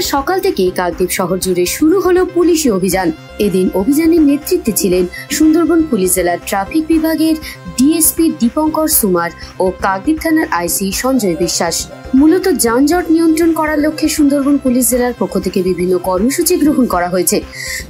মঙ্গলবার সকাল থেকেই কাকদ্বীপ শহর জুড়ে শুরু হলো পুলিশি অভিযান। এদিন অভিযানের নেতৃত্বে ছিলেন সুন্দরবন পুলিশ জেলার ট্রাফিক বিভাগের ডিএসপি দীপঙ্কর সুমার ও কাকদ্বীপ থানার আইসি সঞ্জয় বিশ্বাস। মূলত যানজট নিয়ন্ত্রণ করার লক্ষ্যে সুন্দরবন পুলিশ জেলার পক্ষ থেকে বিভিন্ন কর্মসূচি গ্রহণ করা হয়েছে।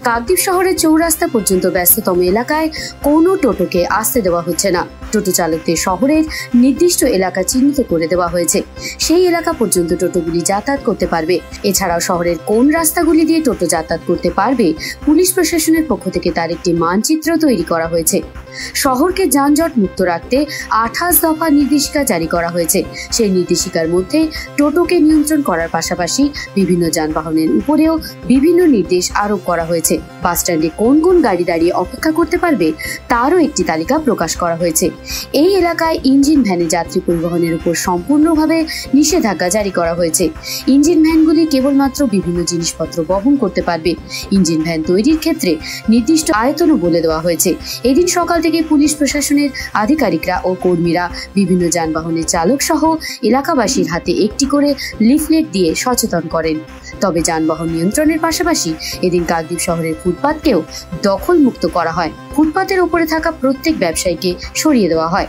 কাকদ্বীপ শহরের চৌরাস্তা পর্যন্ত ব্যস্ততম এলাকায় কোনো টোটোকে আসতে দেওয়া হচ্ছে না। টোটো চালকদের শহরের নির্দিষ্ট এলাকা চিহ্নিত করে দেওয়া হয়েছে, সেই এলাকা পর্যন্ত টোটোগুলি যাতায়াত করতে পারবে। এছাড়াও শহরের কোন রাস্তাগুলি দিয়ে টোটো যাতায়াত করতে পারবে পুলিশ প্রশাসনের পক্ষ থেকে তার একটি মানচিত্র তৈরি করা হয়েছে। শহরকে যানজট মুক্ত রাখতে 28 দফা নির্দেশিকা জারি করা হয়েছে। সেই নির্দেশিকার মধ্যে টোটোকে নিয়ন্ত্রণ করার পাশাপাশি বিভিন্ন যানবাহনের উপরেও বিভিন্ন নির্দেশ আরোপ করা হয়েছে। বাস স্ট্যান্ডে কোন কোন গাড়ি দাঁড়িয়ে অপেক্ষা করতে পারবে তারও একটি তালিকা প্রকাশ করা হয়েছে। এই এলাকায় ইঞ্জিন ভ্যানে যাত্রী পরিবহনের উপর সম্পূর্ণভাবে নিষেধাজ্ঞা জারি করা হয়েছে। ইঞ্জিন ভ্যানগুলি কেবলমাত্র বিভিন্ন জিনিসপত্র বহন করতে পারবে। ইঞ্জিন ভ্যান তৈরির ক্ষেত্রে নির্দিষ্ট আয়তনও বলে দেওয়া হয়েছে। এদিন সকাল থেকে পুলিশ প্রশাসনের আধিকারিকরা ও কর্মীরা বিভিন্ন যানবাহনের চালক সহ এলাকাবাসীর হাতে একটি করে লিফলেট দিয়ে সচেতন করেন। তবে যানবাহন নিয়ন্ত্রণের পাশাপাশি এদিন কাকদ্বীপ শহরের ফুটপাতকেও দখল মুক্ত করা হয়। ফুটপাতের উপরে থাকা প্রত্যেক ব্যবসায়ীকে সরিয়ে দেওয়া হয়।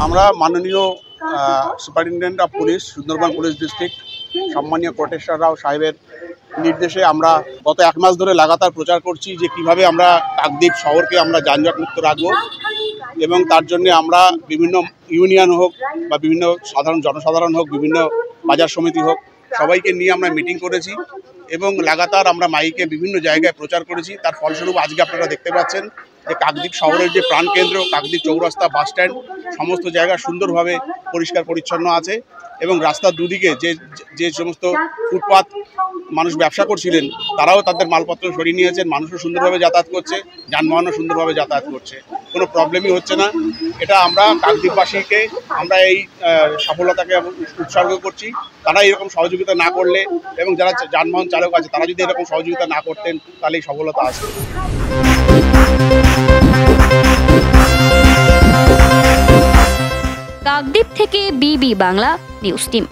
আমরা মাননীয় superintendent of police Sundarban police district সম্মানীয় কোটেশ্বর রাও সাহেবের নির্দেশে আমরা গত 1 মাস ধরে লাগাতার প্রচার করছি যে কিভাবে আমরা কাকদ্বীপ শহরকে আমরা যানজট মুক্ত রাখবো, এবং তার জন্য আমরা বিভিন্ন ইউনিয়ন হোক বা বিভিন্ন জনসাধারণ হোক, বিভিন্ন বাজার সমিতি হোক, সবাইকে নিয়ে আমরা মিটিং করেছি এবং লাগাতার আমরা মাইকে বিভিন্ন জায়গায় প্রচার করেছি। তার ফলস্বরূপ আজকে আপনারা দেখতে পাচ্ছেন যে কাকদ্বীপ শহরের যে প্রাণকেন্দ্র কাকদ্বীপ চৌরাস্তা, বাস স্ট্যান্ড সমস্ত জায়গা সুন্দরভাবে পরিষ্কার পরিচ্ছন্ন আছে এবং রাস্তার দুদিকে যে সমস্ত ফুটপাত মানুষ ব্যবসা করছিলেন তারাও তাদের মালপত্র সরিয়ে নিয়েছেন। মানুষও সুন্দরভাবে যাতায়াত করছে, যানবাহনও সুন্দরভাবে যাতায়াত করছে, কোনো প্রবলেমই হচ্ছে না। এটা আমরা কাকদ্বীপবাসীকে আমরা এই সফলতাকে উৎসর্গ করছি। তারা এরকম সহযোগিতা না করলে এবং যারা যানবাহন চালক আছে তারা যদি এরকম সহযোগিতা না করতেন তাহলে এই সফলতা আসবে। কাকদ্বীপ থেকে বিবি বাংলা নিউজ টিম।